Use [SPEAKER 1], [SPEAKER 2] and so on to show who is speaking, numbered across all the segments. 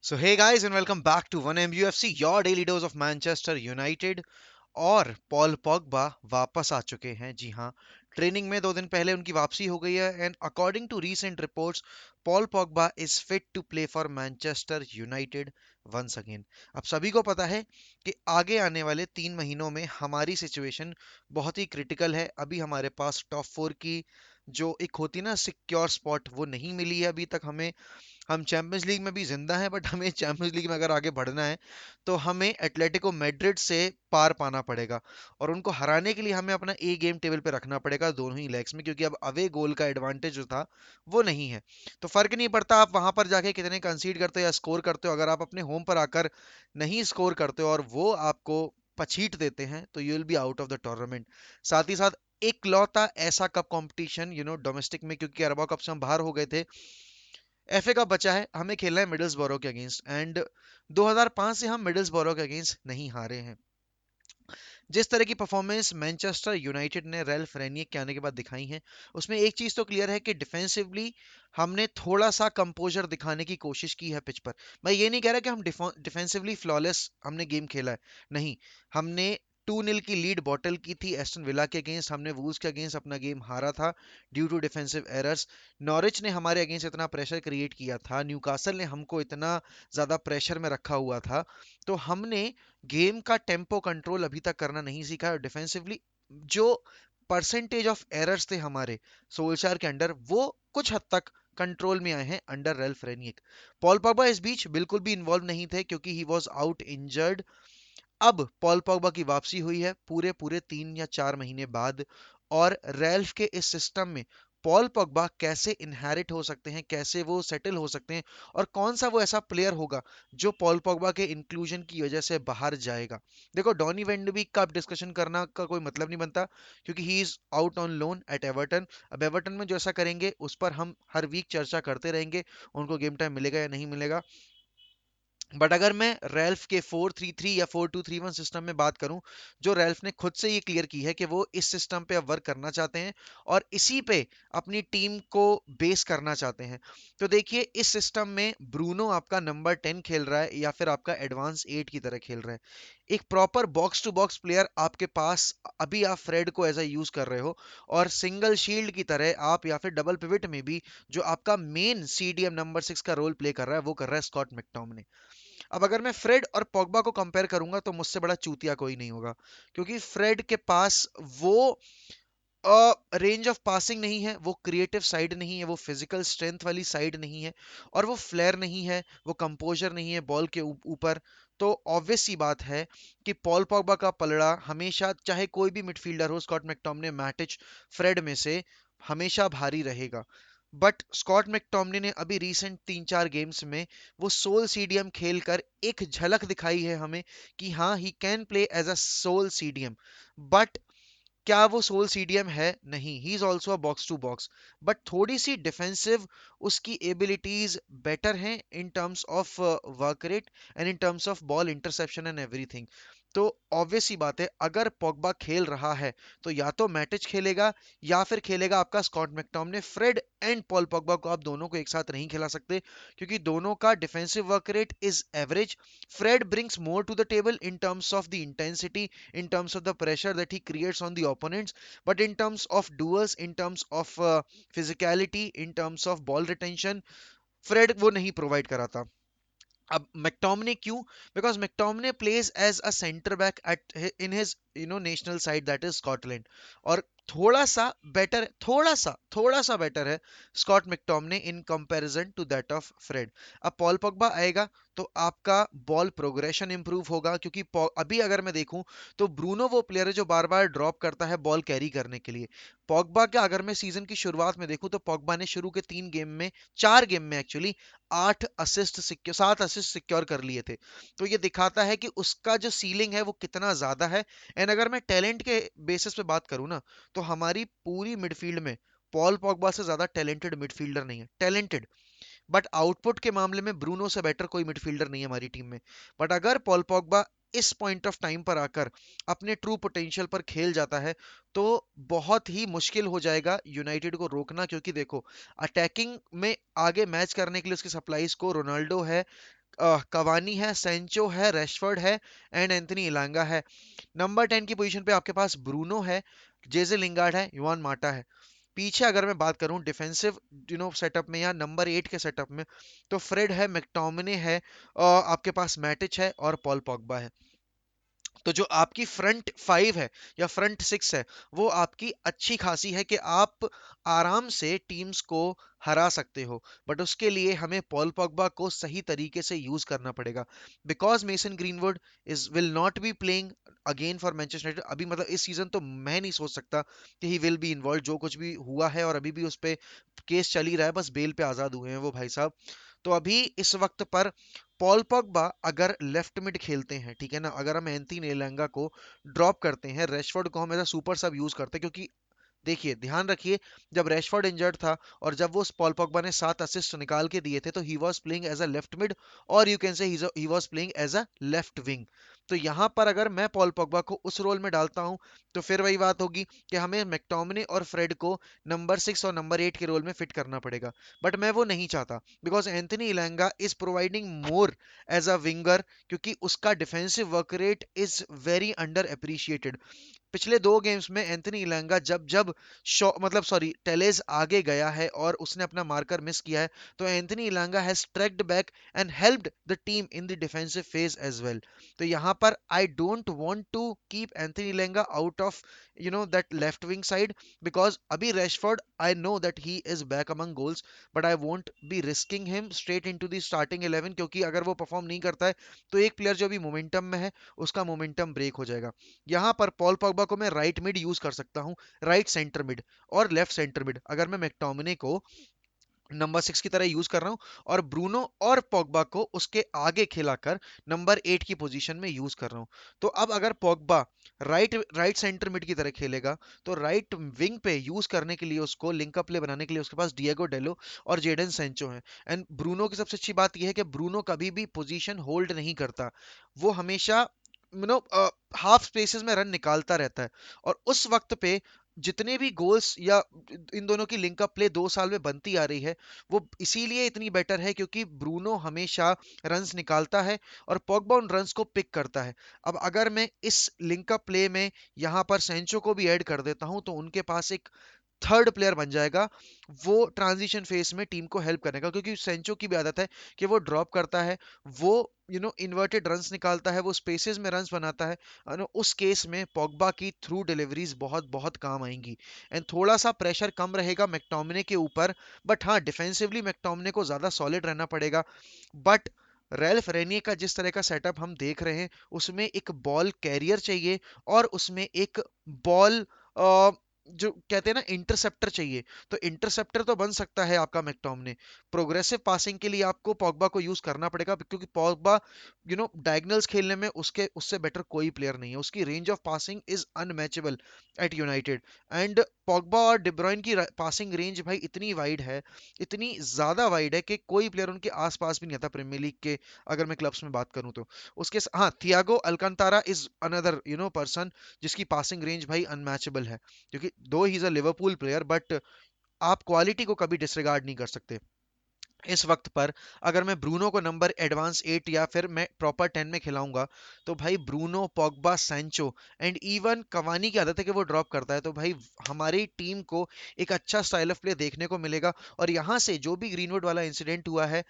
[SPEAKER 1] So hey guys and welcome back to 1MUFC, your daily dose of Manchester United। और Paul Pogba वापस आ चुके हैं। जी हाँ, training में 2 दिन पहले उनकी वापसी हो गई है and according to recent reports Paul Pogba is fit to play for Manchester United once again. अब सभी को पता है कि आगे आने वाले 3 महीनों में हमारी सिचुएशन बहुत ही क्रिटिकल है। अभी हमारे पास टॉप 4 की जो एक होती ना सिक्योर स्पॉट, वो नहीं मिली है अभी तक हमें। हम चैंपियंस लीग में भी जिंदा हैं, बट हमें चैंपियंस लीग में अगर आगे बढ़ना है तो हमें एटलेटिको मैड्रिड से पार पाना पड़ेगा। और उनको हराने के लिए हमें अपना ए गेम टेबल पे रखना पड़ेगा दोनों ही लेग्स में, क्योंकि अब अवे गोल का एडवांटेज जो था वो नहीं है। तो फर्क नहीं पड़ता आप वहां पर जाके कितने कंसीड करते हो या स्कोर करते हो, अगर आप अपने होम पर आकर नहीं स्कोर करते हो और वो आपको पछीट देते हैं तो you will be out of the tournament. साथ ही साथ एक लौता ऐसा कप कंपटीशन डोमेस्टिक में, क्योंकि अरबा कप से हम बाहर हो गए थे, एफए का बचा है, हमें खेलना है मिडल्सबरो के अगेंस्ट। एंड 2005 से हम मिडल्सबरो के अगेंस्ट नहीं हारे हैं। जिस तरह की परफॉर्मेंस मैनचेस्टर यूनाइटेड ने रेल्फ रेनिक के आने के बाद दिखाई है, उसमें एक चीज तो क्लियर है कि डिफेंसिवली हमने थोड़ा सा कंपोजर दिखाने की कोशिश की है पिच पर। मैं ये नहीं कह रहा कि हम डिफेंसिवली फ्लॉलेस हमने गेम खेला है, नहीं। हमने 2-0 की लीड बॉटल की थी एस्टन विला के अगेंस्ट, हमने वूल्स के अगेंस्ट अपना गेम हारा था due to defensive errors. Norwich ने हमारे अगेंस्ट इतना प्रेशर क्रिएट किया था, न्यूकासल ने हमको इतना ज्यादा प्रेशर में रखा हुआ था। तो हमने गेम का टेम्पो कंट्रोल अभी तक करना नहीं सीखा है। और डिफेंसिवली जो परसेंटेज ऑफ एरर्स थे हमारे सोल्शार के अंडर, वो कुछ हद तक कंट्रोल में आए हैं अंडर रेल्फ रेनिक। पॉल पॉगबा इस बीच बिल्कुल भी इन्वॉल्व नहीं थे क्योंकि ही वॉज आउट इंजर्ड। अब पॉल पॉगबा की वापसी हुई है पूरे पूरे 3 या 4 महीने बाद। और रेल्फ के इस सिस्टम में पॉल पॉगबा कैसे इनहेरिट हो सकते हैं, कैसे वो सेटल हो सकते हैं, और कौन सा वो ऐसा प्लेयर होगा जो पॉल पॉगबा के इंक्लूजन की वजह से बाहर जाएगा। देखो, डॉनी वेंडबीक का अब डिस्कशन करना का कोई मतलब नहीं बनता, क्योंकि he is out on loan eight Everton. अब एवर्टन में जो ऐसा करेंगे उस पर हम हर वीक चर्चा करते रहेंगे, उनको गेम टाइम मिलेगा या नहीं मिलेगा। बट अगर मैं रेल्फ के 4-3-3 या 4-2-3-1 सिस्टम में बात करूं, जो रेल्फ ने खुद से ये क्लियर की है कि वो इस सिस्टम पे अब वर्क करना चाहते हैं और इसी पे अपनी टीम को बेस करना चाहते हैं। तो देखिए, इस सिस्टम में ब्रूनो आपका नंबर 10 खेल रहा है या फिर आपका एडवांस 8 की तरह खेल रहा है। एक proper box to box player आपके पास, अभी आप फ्रेड को एज अ यूज कर रहे हो, और सिंगल शील्ड की तरह आप या फिर डबल पिविट में भी जो आपका मेन सीडीएम नंबर 6 का रोल प्ले कर रहा है वो कर रहा है स्कॉट मैकटोमिने। अब अगर मैं फ्रेड और पॉगबा को कंपेयर करूंगा तो मुझसे बड़ा चूतिया कोई नहीं होगा, क्योंकि फ्रेड के पास वो रेंज ऑफ पासिंग नहीं है, वो क्रिएटिव साइड नहीं है, वो फिजिकल स्ट्रेंथ वाली साइड नहीं है, और वो फ्लेयर नहीं है, वो कंपोजर नहीं है बॉल के ऊपर। तो ऑब्वियस सी बात है कि पॉल पॉगबा का पलड़ा हमेशा, चाहे कोई भी मिडफील्डर हो, स्कॉट मैकटोमिने, मैटिच, फ्रेड में से हमेशा भारी रहेगा। बट स्कॉट मैकटोमिने ने अभी रिसेंट 3-4 गेम्स में वो सोल सीडीएम खेलकर एक झलक दिखाई है हमें कि हाँ, he can play as a sole CDM. But क्या वो सोल सीडीएम है? नहीं, he is also a box to box. But थोड़ी सी डिफेंसिव उसकी एबिलिटीज बेटर हैं in terms of work rate and in terms of ball interception and everything. तो obvious सी बात है, अगर पॉगबा खेल रहा है तो या तो मैटिच खेलेगा या फिर खेलेगा आपका Scott McTominay. Fred and Paul Pogba को आप दोनों को एक साथ नहीं खिला सकते, क्योंकि दोनों का defensive work rate is average. Fred brings more to the table in terms of the intensity, in terms of the pressure that he creates on the opponents, but in terms of duels, in terms of physicality, in terms of ball retention, Fred वो नहीं provide कराता। अब McTominay क्यों? Because McTominay plays as a centre back at in his national side, that is Scotland. और थोड़ा सा better है Scott McTominay in comparison to that of Fred. अब पॉल पॉगबा आएगा तो आपका बॉल प्रोग्रेशन इंप्रूव होगा, क्योंकि अभी अगर मैं देखूं तो ब्रूनो वो प्लेयर है जो बार बार ड्रॉप करता है बॉल कैरी करने के लिए। पॉगबा का अगर मैं सीजन की शुरुआत में देखूं तो पॉगबा ने शुरू के 3 गेम में, 4 गेम में एक्चुअली 7 असिस्ट सिक्योर कर लिए थे। तो ये दिखाता है कि उसका जो सीलिंग है वो कितना ज्यादा है। एंड अगर मैं टैलेंट के बेसिस पे बात करूँ ना, तो हमारी पूरी मिडफील्ड में पॉल पॉगबा से ज्यादा टैलेंटेड मिडफील्डर नहीं है। टैलेंटेड, बट आउटपुट के मामले में ब्रूनो से बेटर कोई मिडफील्डर नहीं है हमारी टीम में। बट अगर पॉल पॉगबा इस पॉइंट ऑफ टाइम पर आकर अपने ट्रू पोटेंशियल पर खेल जाता है तो बहुत ही मुश्किल हो जाएगा यूनाइटेड को रोकना, क्योंकि देखो, अटैकिंग में आगे मैच करने के लिए उसकी सप्लाईज को रोनाल्डो है, कवानी है, सेंचो है, रेशफोर्ड है एंड एंथनी इलांगा है। नंबर 10 की पोजीशन पे आपके पास ब्रूनो है, जेजे लिंगार्ड है, युआन माटा है। पीछे अगर मैं बात करूं डिफेंसिव सेटअप में या नंबर 8 के सेटअप में, तो फ्रेड है, मैकटोमिने है, आपके पास मैटिच है और पॉल पॉगबा है। तो जो आपकी फ्रंट फाइव है या फ्रंट सिक्स है, वो आपकी अच्छी खासी है कि आप आराम से टीम्स को हरा सकते हो। बट उसके लिए हमें पॉल पॉगबा को सही तरीके से यूज करना पड़ेगा, because mason greenwood is will not be playing again for Manchester United अभी, मतलब इस सीजन तो मैं नहीं सोच सकता कि ही विल बी इन्वॉल्व। जो कुछ भी हुआ है और अभी भी उस पे केस चल ही रहा है, बस बेल पे आजाद हुए हैं वो भाई साहब। तो अभी इस वक्त पर पॉल पॉगबा अगर लेफ्ट मिड खेलते हैं, ठीक है ना, अगर हम एंथनी एलंगा को ड्रॉप करते हैं, रेशफोर्ड को हम एज सुपर सब यूज करते हैं, क्योंकि देखिए ध्यान रखिए, जब रैशफोर्ड इंजर्ड था और जब वो पॉल पॉगबा ने 7 असिस्ट निकाल के दिए थे, तो he was playing as a left mid, और you can say he was playing as a left wing. तो यहां पर अगर मैं पॉल पॉगबा को उस रोल में डालता हूं, तो फिर वही बात होगी कि हमें मैकटोमिने और फ्रेड को नंबर 6 और नंबर 8 के रोल में फिट करना पड़ेगा। बट मैं वो नहीं चाहता, because Anthony Elanga is providing more as a winger, क्योंकि उसका defensive work rate is very under appreciated. पिछले 2 गेम्स में एंथनी इलांगा जब जब शॉ मतलब सॉरी टेलेस आगे गया है और उसने अपना मार्कर मिस किया है, तो Anthony Elanga has tracked back and helped the team in the defensive phase as well. तो यहाँ पर I don't want to keep Anthony Elanga out of that left wing side, because अभी Rashford I know that he is back among goals, but I won't be risking him straight into the starting 11, क्योंकि अगर वो perform नहीं करता है, तो एक player जो अभी मोमेंटम में है, उसका मोमेंटम ब्रेक हो जाएगा। यहाँ पर पॉल पॉगबा को मैं राइट मिड यूज कर सकता हूँ, राइट सेंटर मिड और लेफ्ट सेंटर मिड, अगर मैं मैकटोमिने को नंबर 6 की तरह यूज कर रहा हूँ और ब्रूनो और पॉगबा को उसके आगे खिलाकर नंबर 8 की पोजीशन में यूज कर रहा हूँ। तो अब अगर Pogba right right centre mid की तरह खेलेगा, तो राइट विंग पे यूज करने के लिए, उसको लिंक अप प्ले बनाने के लिए उसके पास डिएगो डेलो और जेडन सेंचो है। एंड ब्रूनो की सबसे अच्छी बात यह है कि ब्रूनो कभी भी पोजीशन होल्ड नहीं करता, वो हमेशा हाफ स्पेसेस में रन निकालता रहता है। और उस वक्त पे जितने भी गोल्स या इन दोनों की लिंकअप प्ले 2 साल में बनती आ रही है, वो इसीलिए इतनी बेटर है क्योंकि ब्रूनो हमेशा रन्स निकालता है और पॉगबा उन रन्स को पिक करता है। अब अगर मैं इस लिंकअप प्ले में यहाँ पर सेंचो को भी ऐड कर देता हूँ, तो उनके पास एक थर्ड प्लेयर बन जाएगा, वो ट्रांजिशन फेस में टीम को हेल्प करेगा, क्योंकि सेंचो की भी आदत है कि वो ड्रॉप करता है, वो इन्वर्टेड रन्स निकालता है, वो स्पेसेस में रन्स बनाता है। उस केस में पॉगबा की थ्रू डिलीवरीज बहुत बहुत काम आएंगी एंड थोड़ा सा प्रेशर कम रहेगा मैकटोमिने के ऊपर। बट हाँ, डिफेंसिवली मैकटोमिने को ज्यादा सॉलिड रहना पड़ेगा। बट रेल्फ रेनिये का जिस तरह का सेटअप हम देख रहे हैं, उसमें एक बॉल कैरियर चाहिए और उसमें एक बॉल जो कहते हैं ना इंटरसेप्टर चाहिए। तो इंटरसेप्टर तो बन सकता है आपका मैकटोमने, प्रोग्रेसिव पासिंग के लिए आपको पॉगबा को यूज करना पड़ेगा, क्योंकि पॉगबा डायगनल्स खेलने में उसके उससे बेटर कोई प्लेयर नहीं है, उसकी range of passing is unmatchable at United. And Pogba और डिब्रॉइन की पासिंग रेंज भाई इतनी वाइड है, इतनी ज्यादा वाइड है कि कोई प्लेयर उनके आसपास भी नहीं आता प्रीमियर लीग के, अगर मैं क्लब्स में बात करूं तो। हाँ, Thiago Alcantara is another person जिसकी पासिंग रेंज भाई अनमैचेबल है, क्योंकि दो he is a Liverpool player, but आप क्वालिटी को कभी डिसरिगार्ड नहीं कर सकते। इस वक्त पर अगर मैं ब्रूनो को नंबर एडवांस 8 या फिर मैं प्रॉपर 10 में खिलाऊंगा, तो भाई Bruno, Pogba, Sancho and even Cavani की आदत है कि वो ड्रॉप करता है, तो भाई हमारी टीम को एक अच्छा स्टाइल ऑफ प्ले देखने को मिलेगा। और यहाँ से जो भी ग्रीनवुड वाला इंसिडेंट हुआ है,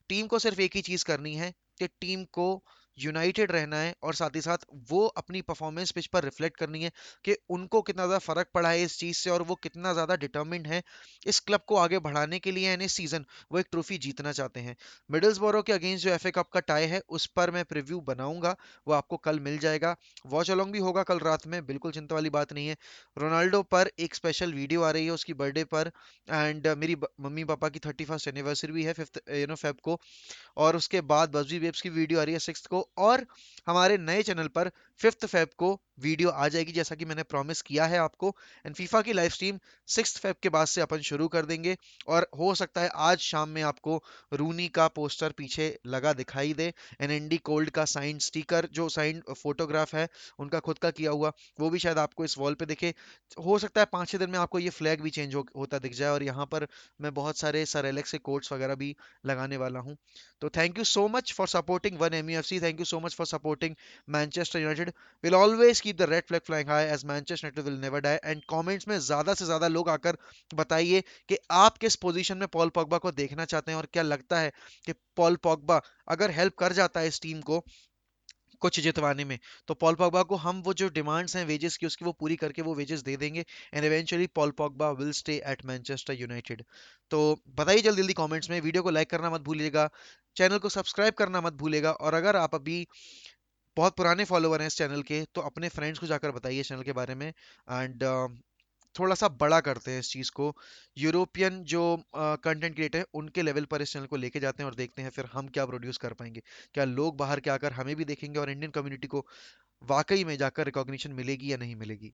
[SPEAKER 1] टीम को सिर्फ एक ही चीज करनी है कि टीम को यूनाइटेड रहना है और साथ ही साथ वो अपनी परफॉर्मेंस पिच पर रिफ्लेक्ट करनी है कि उनको कितना ज्यादा फर्क पड़ा है इस चीज से और वो कितना ज्यादा डिटर्मिन्ड है इस क्लब को आगे बढ़ाने के लिए, यानी इस सीजन वो एक ट्रॉफी जीतना चाहते हैं। मिडल्सबरो के अगेंस्ट जो एफए कप का टाई है, उस पर मैं प्रीव्यू बनाऊंगा, वो आपको कल मिल जाएगा। वॉच अलोंग भी होगा कल रात में, बिल्कुल चिंता वाली बात नहीं है। रोनाल्डो पर एक स्पेशल वीडियो आ रही है उसकी बर्थडे पर, एंड मेरी मम्मी पापा की 31st एनिवर्सरी भी है 5th फेब को, और उसके बाद बजरी वेब्स की वीडियो आ रही है 6th को, और हमारे नए चैनल पर 5th फेब को वीडियो आ जाएगी जैसा कि मैंने प्रॉमिस किया है आपको। एंड फीफा की लाइव स्ट्रीम 6 फेब के बाद से अपन शुरू कर देंगे। और हो सकता है आज शाम में आपको रूनी का पोस्टर पीछे लगा दिखाई दे, एन एनडी कोल्ड का साइंड स्टिकर, जो साइंड फोटोग्राफ है उनका खुद का किया हुआ, वो भी शायद आपको इस वॉल पे दिखे। हो सकता है 5-6 दिन में आपको ये फ्लैग भी चेंज होता दिख जाए, और यहाँ पर मैं बहुत सारे सर एलेक्स के कोट्स वगैरह भी लगाने वाला हूँ। तो thank you so much for supporting one MUFC, thank you so much for supporting Manchester United. We'll always keep the red flag flying high as Manchester United will never die. And comments में ज्यादा से ज्यादा लोग आकर बताइए कि आप किस पोजीशन में पॉल पॉगबा को देखना चाहते हैं, और क्या लगता है कि पॉल पॉगबा अगर हेल्प कर जाता है इस टीम को कुछ जितवाने में, तो पॉल पॉगबा को हम वो जो डिमांड्स हैं वेजेस की उसकी वो पूरी करके वो वेजेस दे देंगे। And eventually Paul Pogba will stay at Manchester United. तो बताइए जल्दी जल्दी कमेंट्स में, वीडियो को लाइक करना मत भूलिएगा, चैनल को सब्सक्राइब करना मत भूलिएगा, और अगर आप अभी बहुत पुराने फॉलोवर हैं इस चैनल के तो अपने फ्रेंड्स को जाकर बताइए इस चैनल के बारे में। एंड थोड़ा सा बड़ा करते हैं इस चीज़ को, यूरोपियन जो कंटेंट क्रिएटर है उनके लेवल पर इस चैनल को लेके जाते हैं, और देखते हैं फिर हम क्या प्रोड्यूस कर पाएंगे। क्या लोग बाहर के आकर हमें भी देखेंगे, और इंडियन कम्युनिटी को वाकई में जाकर रिकॉग्निशन मिलेगी या नहीं मिलेगी।